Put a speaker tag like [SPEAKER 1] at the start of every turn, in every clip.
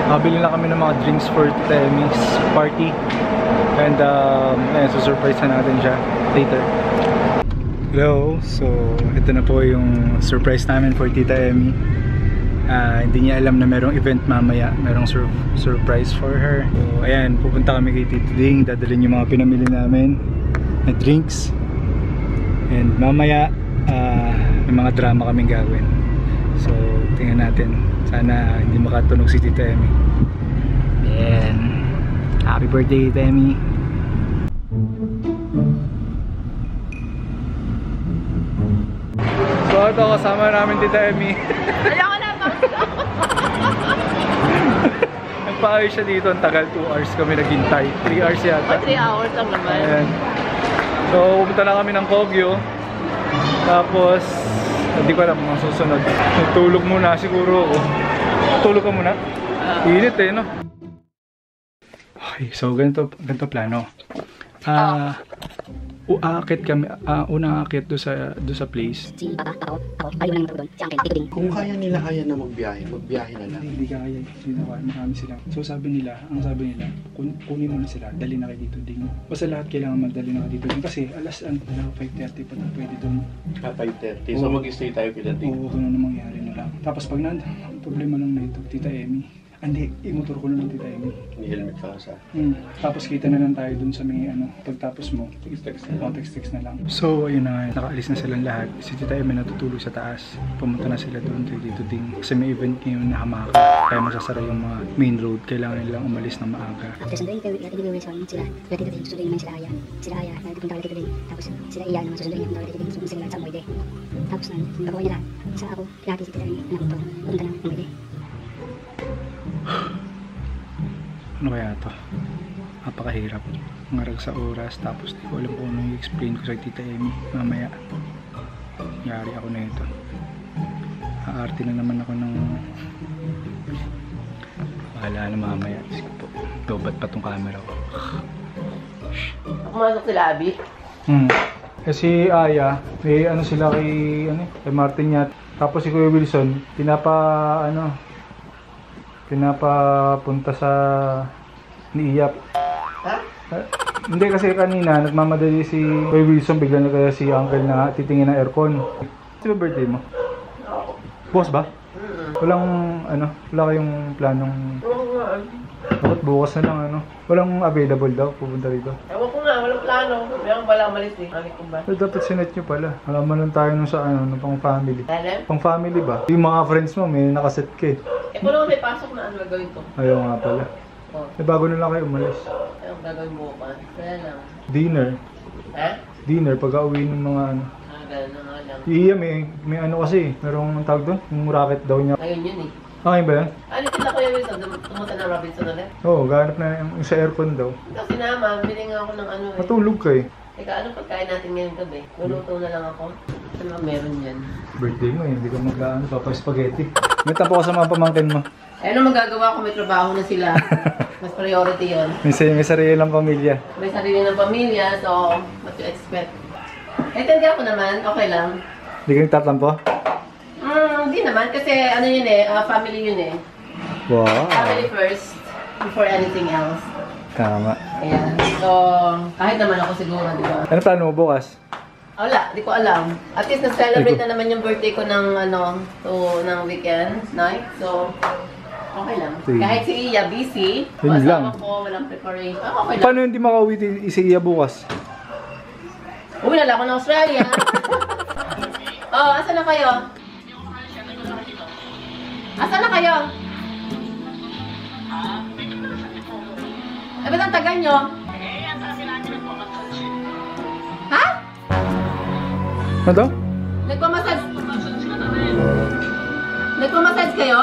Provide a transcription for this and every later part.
[SPEAKER 1] Mabili na kami ng mga drinks for Tita Emmy's party. And so surprise na natin siya later. Hello, so ito na po yung surprise namin for Tita Emmy. Hindi niya alam na merong event mamaya, merong surprise for her. So ayan, pupunta kami kay Tito Ding, dadalhin yung mga pinamili namin na drinks. And mamaya may mga drama kaming gawin. So tingnan natin, sana hindi makatunog si Tita Emmy. And happy birthday Tita Emmy. So ito, kasama namin Tita Emmy.
[SPEAKER 2] Ayoko na pa.
[SPEAKER 1] Nagpa-ayos siya dito, ang tagal, 2 hours kami naghintay. 3 hours yata.
[SPEAKER 2] 3 hours lang naman.
[SPEAKER 1] Ayan. So pumunta na kami ng Kogyo. Tapos hindi ko alam mga susunod. Tulog muna siguro ako. Tulog ka muna? Init eh, no? Okay, so ganito plano. Uakit kami, unang akit doon sa place.
[SPEAKER 3] Si Papa, ako, ayaw lang doon. Si Uncle, Tito Ding.
[SPEAKER 4] Kung kaya na magbiyahe na lang.
[SPEAKER 1] Hindi kaya, hindi na kaya, marami sila. So sabi nila, kunin mo na sila, dali na kay Tito Ding. Basta lahat kailangan magdali na kay Tito Ding. Kasi alas 5:30 pa na pwede doon.
[SPEAKER 4] 5:30. So mag-stay tayo kay Tito Ding.
[SPEAKER 1] Oo, kung ano mangyari na lang. Tapos pag problema lang na ito, Tita Emmy. Hindi, imotor ko na lang Tita Emmy.
[SPEAKER 4] May helmet ka sa.
[SPEAKER 1] Tapos kita na lang tayo dun sa may pagtapos mo. Text na lang. So ayun na nga, nakaalis na silang lahat. Si Tita Emmy natutulog sa taas. Pumunta na sila doon kay Tito Ding. Kasi may event ngayon na hamaka. Kaya masasara yung mga main road. Kailangan nilang umalis ng maaga.
[SPEAKER 3] After sunduin ko, Tito Ding sila. Kaya Tito Ding, susunduin naman sila Aya. Sila Aya, nagpunta kay Tito Ding. Tapos sila Iya naman susunduin niya. Punta kay Tito Ding. Sumunod sila sa Moide. Tapos nagawa niya lahat. Sa ako, pinati si Tita Emmy. Anak ko, pupunta lang ng Moide.
[SPEAKER 1] Ano kaya ito? Napakahirap. Ngarag sa oras. Tapos di ko alam kung ano i-explain ko sa Tita Emmy. Mamaya. Yari ako na ito. Aarte na naman ako ng... Bahala na mamaya. Dobat pa tong camera ko.
[SPEAKER 2] Pumasok sila, Abby.
[SPEAKER 1] Kasi Aya, may ano sila kay Martin Yat. Tapos si Kuya Wilson, pinapapunta sa ni Iyap.
[SPEAKER 2] Ha?
[SPEAKER 1] Hindi kasi kanina nagmamadali si Kuya Wilson, bigla na kaya si Uncle na titingin ng aircon. Sino birthday mo? Boss ba? Wala kayong planong... Bakit bukas na lang Walang available daw, pupunta rito.
[SPEAKER 2] Ewan ko nga, walang plano. Mayroon pala malis eh. Ano ko ba?
[SPEAKER 1] Dapat sinet nyo pala. Alaman lang tayo nung sa pang family.
[SPEAKER 2] Alam?
[SPEAKER 1] Pang family ba? Yung mga friends mo, may nakaset ka eh.
[SPEAKER 2] Kung naman may pasok na ano gagawin ko.
[SPEAKER 1] Ayaw nga pala.
[SPEAKER 2] Oh.
[SPEAKER 1] Bago na lang kayo umalis.
[SPEAKER 2] Anong gagawin mo pa? Kaya lang.
[SPEAKER 1] Dinner.
[SPEAKER 2] Ha?
[SPEAKER 1] Dinner, pag-uwi ng mga
[SPEAKER 2] Gano'n na nga lang.
[SPEAKER 1] Iya, may kasi. Merong tawag doon? Yung racket daw niya.
[SPEAKER 2] Ngayon yun eh.
[SPEAKER 1] Okay ba yan?
[SPEAKER 2] Ano kita Kuya Wilson? Tumunta na Robinson ulit?
[SPEAKER 1] Oo, ganap na yung sa aircon daw.
[SPEAKER 2] Kasi naman, bili nga ako ng ano eh.
[SPEAKER 1] Matulog ka eh.
[SPEAKER 2] Teka, anong pagkain natin ngayong gabi? Luluto na lang ako. Ano meron yan?
[SPEAKER 1] Birthday mo eh, hindi ka papa-spaghetti. May tapo ka sa mga pamangkin mo.
[SPEAKER 2] Eh, ano magagawa ko? May trabaho na sila. Mas priority yon.
[SPEAKER 1] May sarili lang pamilya.
[SPEAKER 2] May sarili ng pamilya, so what you expect? Intindihan ko naman, okay lang.
[SPEAKER 1] Hindi ka nagtatampo?
[SPEAKER 2] Hindi naman, kasi ano yun eh, family yun eh.
[SPEAKER 1] Wow.
[SPEAKER 2] Family first, before anything else.
[SPEAKER 1] Tama.
[SPEAKER 2] Ayan. So, kahit naman ako siguro, di ba?
[SPEAKER 1] Ano plano mo bukas?
[SPEAKER 2] Wala, di ko alam. At least nag-celebrate na naman yung birthday ko ng ng weekend night. So, okay lang.
[SPEAKER 1] Sige.
[SPEAKER 2] Kahit si Iya busy,
[SPEAKER 1] Yun lang.
[SPEAKER 2] ko, walang preparation. Okay lang.
[SPEAKER 1] Paano hindi makauwi si Iya bukas?
[SPEAKER 2] Uwi na lang ako ng Australia. Oh, asan na kayo? Asan na kayo? Eh, ba't ang tagal nyo? Ha?
[SPEAKER 1] Ano daw?
[SPEAKER 2] Nagpamassage? Nagpamassage kayo?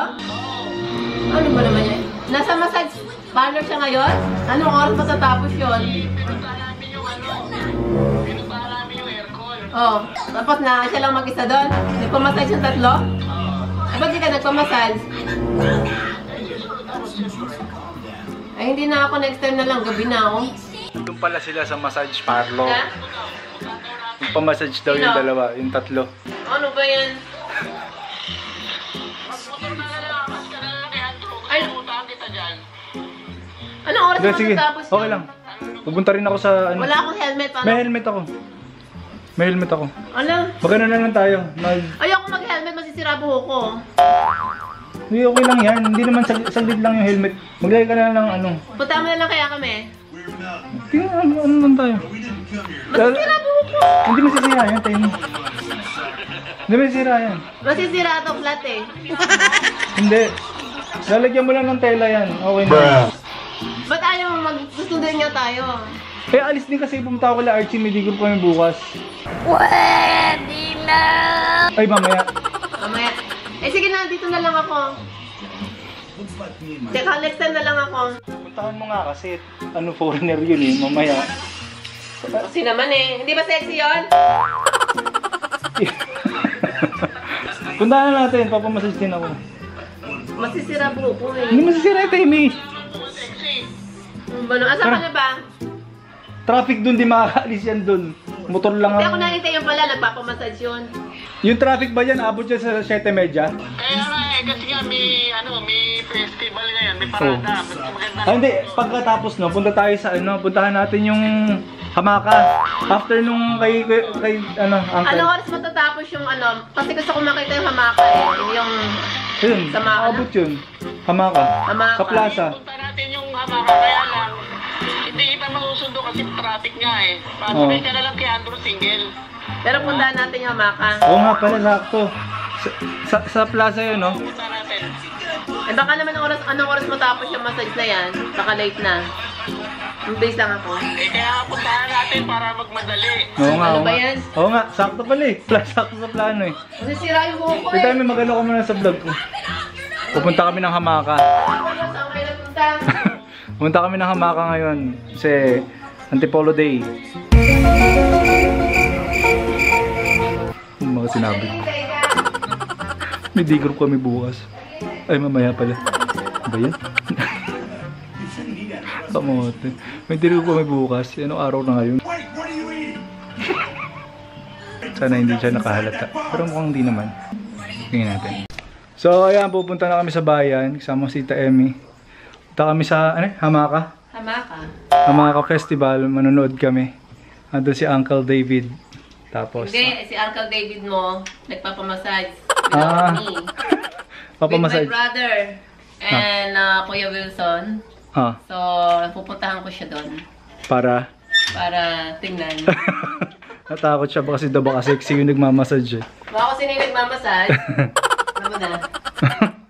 [SPEAKER 2] Ano ba naman yan? Nasa massage parlor siya ngayon? Anong oras matatapos yun? Oh, tapos na siya lang mag-isa doon? Nagpamassage yung tatlo? Eh, ba't di ka nagpamassage? Ay, hindi na ako next time na lang. Gabi na ako.
[SPEAKER 1] Doon pala sila sa massage parlor.
[SPEAKER 2] Ha?
[SPEAKER 1] Pamassage daw yung dalawa, yung tatlo.
[SPEAKER 2] Ano ba yan? oras
[SPEAKER 1] Sige, sige.
[SPEAKER 2] matatapos
[SPEAKER 1] Okay
[SPEAKER 2] yan?
[SPEAKER 1] lang. Pupunta rin ako sa ano.
[SPEAKER 2] Wala akong helmet. Paano?
[SPEAKER 1] May helmet ako. May helmet ako.
[SPEAKER 2] Ano?
[SPEAKER 1] Magano na lang tayo.
[SPEAKER 2] Ayoko mag-helmet, masisira buhok ko.
[SPEAKER 1] Hindi, okay lang yan. Hindi naman saglit lang yung helmet. Maglagay ka na lang ng ano.
[SPEAKER 2] Punta mo na lang kaya kami.
[SPEAKER 1] Tingnan, ano lang tayo.
[SPEAKER 2] Masisira buhok ko.
[SPEAKER 1] Hindi masisira yan, Temi. Hindi masisira yan.
[SPEAKER 2] Masisira ito, flat eh.
[SPEAKER 1] Hindi. Lalagyan mo lang ng tela yan. Okay na.
[SPEAKER 2] Ba't ayaw magsusunod niya tayo?
[SPEAKER 1] Eh, alis din kasi pumunta ako kala Archie. May digor kami bukas.
[SPEAKER 2] Pwede na!
[SPEAKER 1] Ay, mamaya.
[SPEAKER 2] Mamaya. Eh sige na, dito na lang ako. Teka, next time na lang ako.
[SPEAKER 1] Puntahan mo nga kasi. Ano, foreigner yun eh. Mamaya.
[SPEAKER 2] Kasi naman eh. Hindi ba sexy yun?
[SPEAKER 1] Puntahan na natin. Papamassage din ako.
[SPEAKER 2] Masisira buhok ko eh.
[SPEAKER 1] Hindi masisira yung Temi.
[SPEAKER 2] Asan ka na ba?
[SPEAKER 1] Traffic dun, di makakaalis yan dun. Motor lang
[SPEAKER 2] Hindi ako
[SPEAKER 1] ang...
[SPEAKER 2] nakita yung pala, nagpapamassage yun.
[SPEAKER 1] Yung traffic ba yan, abot dyan sa 7:30?
[SPEAKER 5] Kaya nga eh, kasi nga may festival ngayon, may parada. Mas maganda.
[SPEAKER 1] Ah, hindi. Pagkatapos no, punta tayo sa ano, puntahan natin yung Hamaka. After nung kay uncle.
[SPEAKER 2] Anong oras matatapos yung ano? Kasi gusto ko makita yung hamaka eh. Yung
[SPEAKER 1] Yun,
[SPEAKER 2] Sama ka na?
[SPEAKER 1] abot yun. Hamaka.
[SPEAKER 2] Hamaka.
[SPEAKER 1] Sa plaza.
[SPEAKER 5] Punta natin yung Hamaka, kaya lang, hindi kita masusundo kasi traffic nga eh. Pasabay ka na lang kay Andrew Single.
[SPEAKER 2] pero puntahan natin yung hamaka.
[SPEAKER 1] Oo nga pala, sakto. Sa plaza yun, no?
[SPEAKER 5] Punta natin.
[SPEAKER 2] Eh baka naman anong oras matapos yung massage na yan? Baka late na. Base lang ako.
[SPEAKER 5] Eh kaya puntahan natin para magmadali.
[SPEAKER 1] Oo nga,
[SPEAKER 2] Ano
[SPEAKER 1] oo
[SPEAKER 2] ba
[SPEAKER 1] nga.
[SPEAKER 2] yan?
[SPEAKER 1] Oo nga, sakto pala eh. Sakto sa plano eh.
[SPEAKER 2] Masisira yung buhok ko
[SPEAKER 1] Kita
[SPEAKER 2] eh.
[SPEAKER 1] may magano ko muna sa vlog ko. Pupunta kami ng Hamaka.
[SPEAKER 2] Saan kayo nagpunta?
[SPEAKER 1] Pumunta kami ng Hamaka ngayon. Kasi Antipolo Day. Yung mga sinabi ko. May D-group kami bukas. Ay, mamaya pala. Ba yan? Kamote. May D-group kami bukas. Anong araw na ngayon? Sana hindi siya nakahalata. Pero mukhang hindi naman. Tingnan natin. So, ayan. Pupunta na kami sa bayan. Kasama si Tita Emmy. Punta kami sa, Hamaka.
[SPEAKER 2] Hamaka.
[SPEAKER 1] Hamaka Festival. Manonood kami. Ando si Uncle David. Tapos,
[SPEAKER 2] Hindi, si Uncle David mo, nagpapamassage.
[SPEAKER 1] Ah.
[SPEAKER 2] Without me.
[SPEAKER 1] papamassage.
[SPEAKER 2] With my brother. And Kuya Wilson.
[SPEAKER 1] Ah,
[SPEAKER 2] So, pupuntahan ko siya doon.
[SPEAKER 1] para
[SPEAKER 2] Tingnan.
[SPEAKER 1] natakot siya ba kasi daw baka sexy yung nagmamassage eh.
[SPEAKER 2] Baka kasi na nagmamassage. Ano mo na?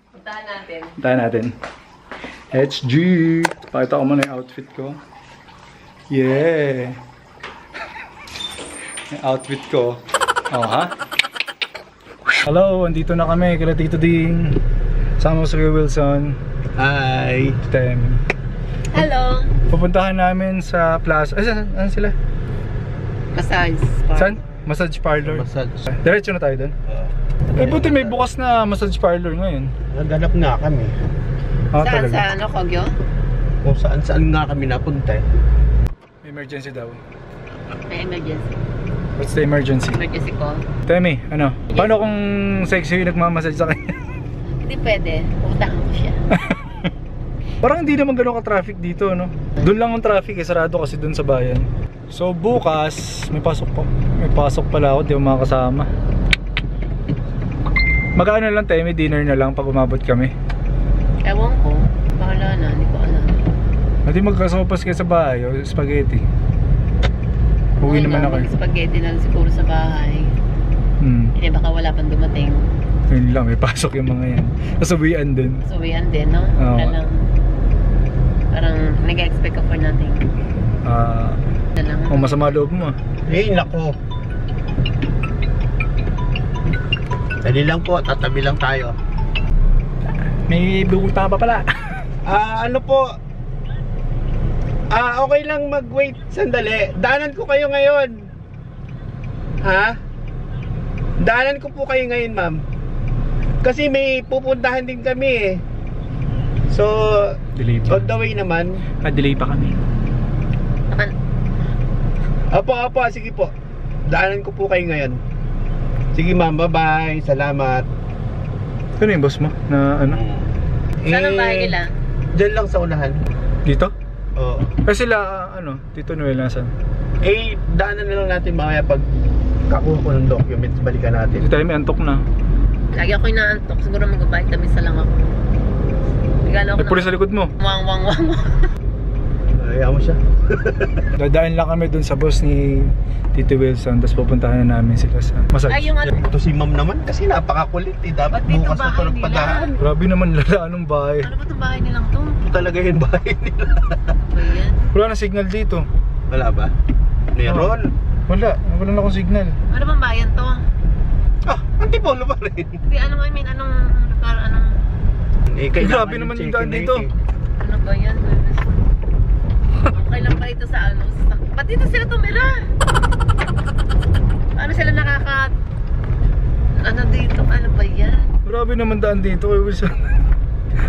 [SPEAKER 2] Puntahan natin.
[SPEAKER 1] Tayo natin. HG! Pakita ko muna yung outfit ko. Yeah! Yung outfit ko. Oh, ha? Hello! Andito na kami. Kila Tito Ding. Sama ko si Wilson.
[SPEAKER 4] Hi!
[SPEAKER 1] Tita Emmy.
[SPEAKER 2] Hello!
[SPEAKER 1] Pupuntahan namin sa plaza. Ay, saan sila?
[SPEAKER 2] Massage.
[SPEAKER 1] Saan? Massage parlor.
[SPEAKER 4] Massage.
[SPEAKER 1] Diretso na tayo doon. Eh, buti may bukas na massage parlor ngayon.
[SPEAKER 4] Naghanap nga kami.
[SPEAKER 1] Ah,
[SPEAKER 2] Saan?
[SPEAKER 1] talaga?
[SPEAKER 2] Sa ano, Kogyo?
[SPEAKER 4] Kung saan nga kami napunta eh.
[SPEAKER 1] Emergency daw.
[SPEAKER 2] May emergency.
[SPEAKER 1] What's the emergency?
[SPEAKER 2] Emergency call.
[SPEAKER 1] Temi, ano? Paano kung sexy yung nagmamassage sa kanya?
[SPEAKER 2] Hindi pwede. Pupuntahan ko siya.
[SPEAKER 1] Parang hindi naman gano'n ka-traffic dito, no? Doon lang ang traffic, sarado kasi doon sa bayan. So bukas, may pasok pala ako, di ko makakasama. Mag-ano lang tayo, may dinner na lang pag umabot kami.
[SPEAKER 2] Ewan ko. Bahala na, hindi ko alam.
[SPEAKER 1] Hindi magkasopas kayo sa bahay, o spaghetti. Uwi naman ako.
[SPEAKER 2] Spaghetti na lang siguro sa bahay. Eh baka wala pang dumating.
[SPEAKER 1] Yun lang, may pasok yung mga yan. Kasabihan din.
[SPEAKER 2] So uwian din, no?
[SPEAKER 1] Oo.
[SPEAKER 2] Wala lang. Parang nag-expect ka for nothing. Wala lang.
[SPEAKER 1] Kung masama loob mo.
[SPEAKER 4] Eh, nako. Dali lang po, tatabi lang tayo.
[SPEAKER 1] May buta pa pala.
[SPEAKER 4] Ano po? Okay lang mag-wait sandali. Daanan ko kayo ngayon. Ha? Daanan ko po kayo ngayon, ma'am. Kasi may pupuntahan din kami eh. So,
[SPEAKER 1] Delay pa.
[SPEAKER 4] on the way naman.
[SPEAKER 1] Delay pa kami.
[SPEAKER 4] Apo, sige po. Daanan ko po kayo ngayon. Sige ma'am, bye-bye. Salamat.
[SPEAKER 1] Ano yung boss mo? Na ano?
[SPEAKER 2] Saan ang bahay nila?
[SPEAKER 4] Diyan lang sa unahan.
[SPEAKER 1] Dito?
[SPEAKER 4] Oo.
[SPEAKER 1] Kasi sila, Tito Noel nasan?
[SPEAKER 4] Eh, daanan na lang natin mamaya pag kakuha ko ng documents, balikan natin.
[SPEAKER 1] Hindi tayo may antok na.
[SPEAKER 2] Lagi ako inaantok. Siguro mag-vitamin sa lang ako. Bigala ako
[SPEAKER 1] May pulis sa likod mo.
[SPEAKER 2] wang.
[SPEAKER 4] Ayaw mo siya.
[SPEAKER 1] Dadaan lang kami dun sa boss ni Tito Wilson, tapos pupuntahan na namin sila sa massage.
[SPEAKER 2] Ay, yung ano.
[SPEAKER 4] Ito si ma'am naman kasi napakakulit eh. Dapat
[SPEAKER 2] Ba't dito
[SPEAKER 4] bukas na ito
[SPEAKER 2] bahay nila?
[SPEAKER 4] nagpagahan.
[SPEAKER 1] Grabe naman lalaan ng bahay.
[SPEAKER 2] Ano ba itong bahay nilang to?
[SPEAKER 4] Ito talaga yung bahay nila.
[SPEAKER 2] Ba yan?
[SPEAKER 1] Wala na signal dito.
[SPEAKER 4] Wala ba? Meron.
[SPEAKER 1] Wala na akong signal.
[SPEAKER 2] Ano bang bayan to?
[SPEAKER 4] Ah, antipolo pa rin.
[SPEAKER 2] Hindi, anong lugar,
[SPEAKER 4] Eh,
[SPEAKER 1] Grabe naman yung daan dito.
[SPEAKER 2] ano ba yan? Okay lang ba ito sa ba't dito sila tumira? Paano sila dito? Ano ba yan?
[SPEAKER 1] Grabe naman daan dito kay Wilson.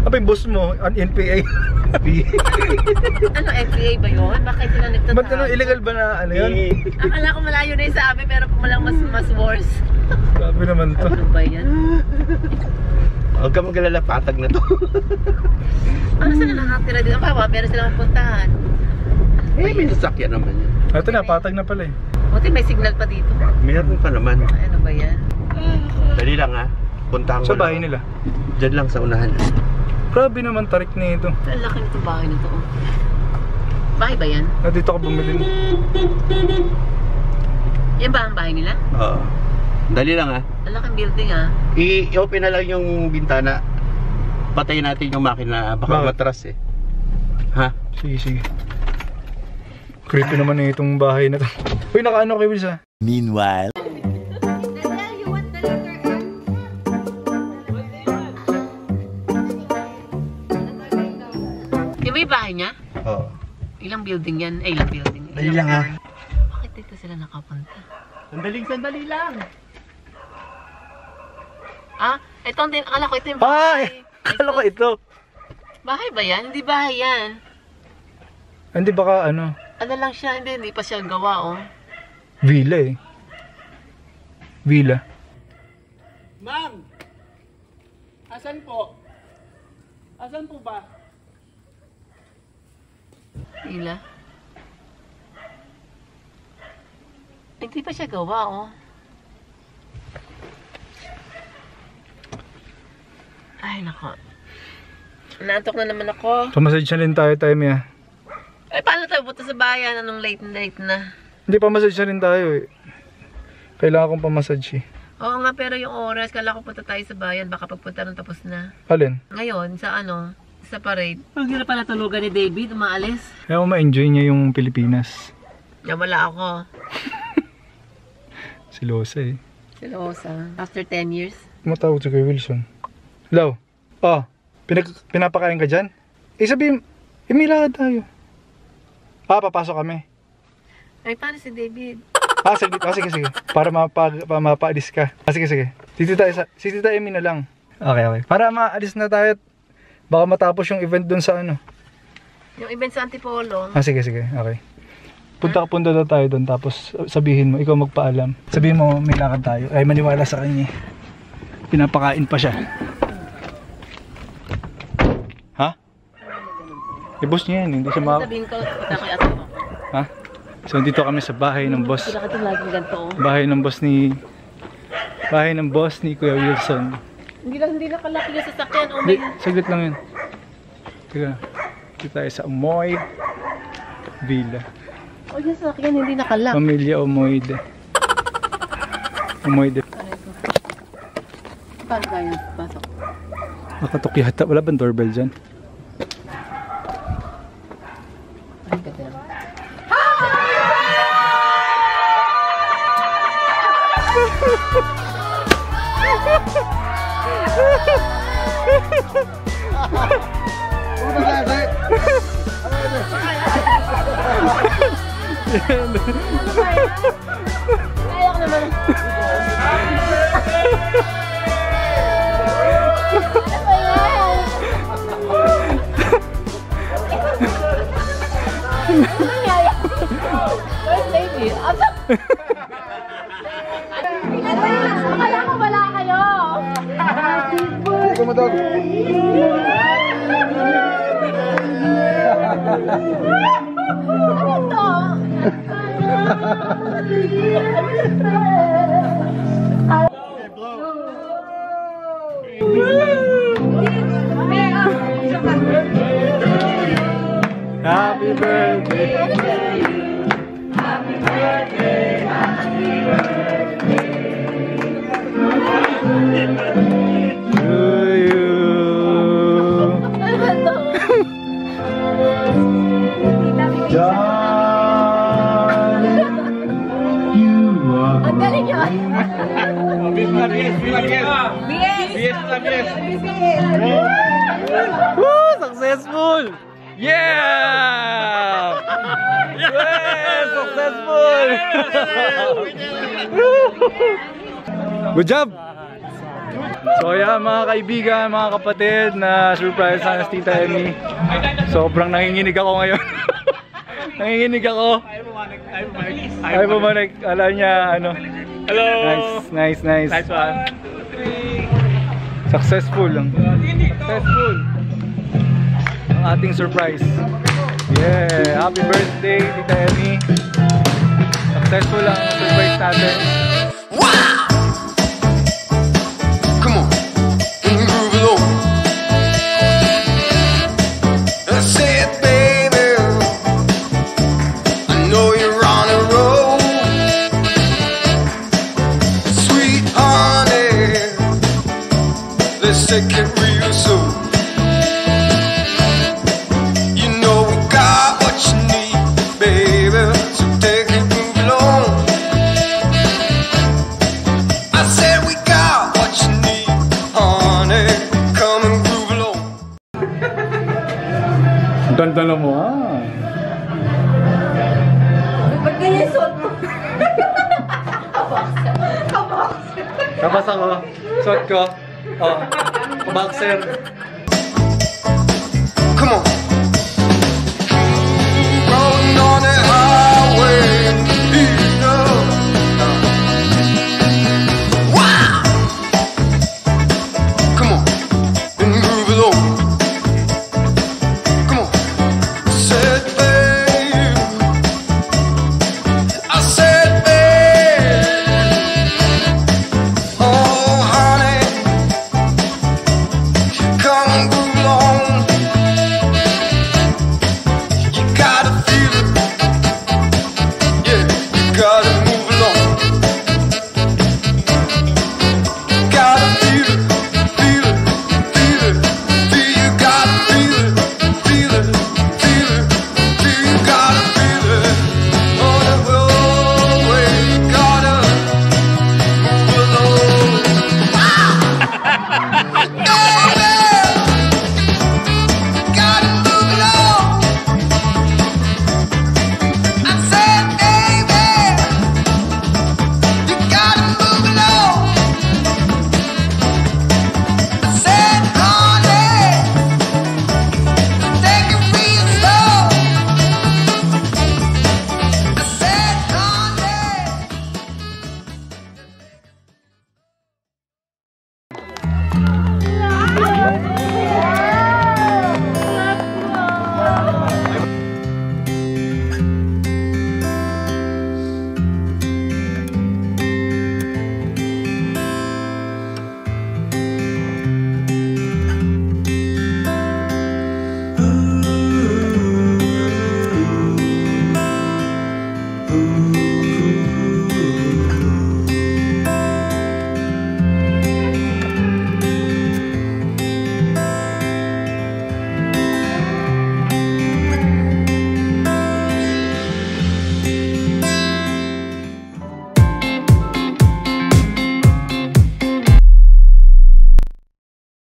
[SPEAKER 1] Apa yung boss mo? Ang NPA?
[SPEAKER 2] Ano, FPA ba yun? Bakit sila nagtatawag?
[SPEAKER 1] Ba't illegal ba na yun?
[SPEAKER 2] Akala ko malayo na yun sa amin pero pumalang mas worse.
[SPEAKER 1] Grabe naman to.
[SPEAKER 2] Ano ba yan?
[SPEAKER 4] Huwag ka magalala, patag na to.
[SPEAKER 2] Ano sila nakatira dito? Meron silang puntahan.
[SPEAKER 4] Eh, may sasakyan naman yan.
[SPEAKER 1] Ito na, patag na pala eh.
[SPEAKER 2] Buti may signal pa dito.
[SPEAKER 4] Meron pa naman.
[SPEAKER 2] Ano ba yan?
[SPEAKER 4] Dali lang ha. Puntahan ko
[SPEAKER 1] Sa bahay
[SPEAKER 4] lang.
[SPEAKER 1] nila.
[SPEAKER 4] Diyan lang sa unahan.
[SPEAKER 1] Grabe naman tarik na ito.
[SPEAKER 2] Ang laki nito bahay na to. Bahay ba yan?
[SPEAKER 1] Dito ako bumili.
[SPEAKER 2] Yan ba ang bahay nila?
[SPEAKER 4] Oo. Dali lang ha.
[SPEAKER 2] Ang laking building ah.
[SPEAKER 4] I-open na lang yung bintana. Patayin natin yung makina. Baka
[SPEAKER 1] Bakit?
[SPEAKER 4] matras eh. Ha?
[SPEAKER 1] Sige. Creepy naman na itong bahay na to. Uy, nakaano kay Wilson?
[SPEAKER 6] Meanwhile.
[SPEAKER 2] Yung may bahay niya?
[SPEAKER 4] Oo.
[SPEAKER 2] Ilang building yan? Ay, ilang building.
[SPEAKER 4] Dali lang ha.
[SPEAKER 2] Bakit dito sila nakapunta?
[SPEAKER 4] Sandali lang.
[SPEAKER 2] Ah, ito din. Akala ko ito yung
[SPEAKER 1] Ay!
[SPEAKER 2] bahay.
[SPEAKER 1] Akala ko ito.
[SPEAKER 2] Bahay ba yan? Hindi bahay yan.
[SPEAKER 1] Hindi baka ano,
[SPEAKER 2] Ano lang siya? Hindi pa siya gawa oh.
[SPEAKER 1] villa eh. Villa.
[SPEAKER 4] Ma'am! Asan po? Asan po ba?
[SPEAKER 2] Ila. Hindi pa siya gawa oh. Ay, nako. Naantok na naman ako.
[SPEAKER 1] Pamassage na rin tayo, Mia.
[SPEAKER 2] Ay, paano tayo punta sa bayan? Anong late na?
[SPEAKER 1] Hindi, pamassage na rin tayo eh. Kailangan kong pamassage eh.
[SPEAKER 2] Oo nga, pero yung oras, kala ko punta tayo sa bayan. Baka pagpunta nung tapos na.
[SPEAKER 1] Alin?
[SPEAKER 2] Ngayon, sa parade. Ang hirap pala tulugan ni David, umaalis.
[SPEAKER 1] Kaya ko ma-enjoy niya yung Pilipinas.
[SPEAKER 2] Wala ako.
[SPEAKER 1] Silosa eh.
[SPEAKER 2] Silosa. After 10 years.
[SPEAKER 1] Tumatawag si Kuya Wilson. Hello? Oh, pinapakain ka dyan? Sabihin, may lakad tayo. Papasok kami.
[SPEAKER 2] Ay, paano si David?
[SPEAKER 1] Sige. Para mapaalis ka. Sige. Si Tita Emi na lang. Okay. Para maalis na tayo. Baka matapos yung event dun sa ano.
[SPEAKER 2] Yung event sa Antipolo.
[SPEAKER 1] Sige. Okay. Punta na tayo dun. Tapos sabihin mo, ikaw magpaalam. Sabihin mo, may lakad tayo. Ay, maniwala sa kanya. Pinapakain pa siya. Ha? I-boss niya yan. Hindi siya
[SPEAKER 2] Sabihin ko, punta ko yung ato mo.
[SPEAKER 1] Ha? So dito kami sa bahay ng boss.
[SPEAKER 2] Sila ka laging ganito oh.
[SPEAKER 1] Bahay ng boss ni Kuya Wilson.
[SPEAKER 2] Hindi na kalaki yung sasakyan. Oh
[SPEAKER 1] Hindi,
[SPEAKER 2] my.
[SPEAKER 1] saglit lang yun. Teka, dito tayo sa Omoy Villa.
[SPEAKER 2] Oh, yung sasakyan hindi nakalak.
[SPEAKER 1] Pamilya Omoyde. Omoyde.
[SPEAKER 2] Paano tayo pasok?
[SPEAKER 1] Nakatok yata. Wala bang doorbell dyan?
[SPEAKER 2] Ay, ganda. Ayaw ko naman. First lady. Akala ko wala kayo.
[SPEAKER 1] Happy birthday. To you. Darling, you are
[SPEAKER 2] Ang galing yun.
[SPEAKER 1] Woo! Successful! Yeah! Yeah! Successful! Good job! So yeah, mga kaibigan, mga kapatid, na surprise sana si Tita Emmy. Sobrang nanginginig ako ngayon. Nanginginig ako. Ay pumanik. Alam niya, ano.
[SPEAKER 4] Hello!
[SPEAKER 1] Nice one. Successful lang. Successful. Ang ating surprise. Yeah! Happy birthday, Tita Emmy. Successful lang ang surprise natin.
[SPEAKER 6] Come on, groove along. I said, baby, I know you're on a roll. Sweet honey, let's take it real slow. You know we got what you need, baby, so take it, move along. I said we got what you need, honey, come and groove along.
[SPEAKER 1] Ganda na mo ah.
[SPEAKER 2] Ba't ganyan yung suot mo?
[SPEAKER 1] Kapas ako. Suot ko. Oh. Boxer.
[SPEAKER 6] Come on,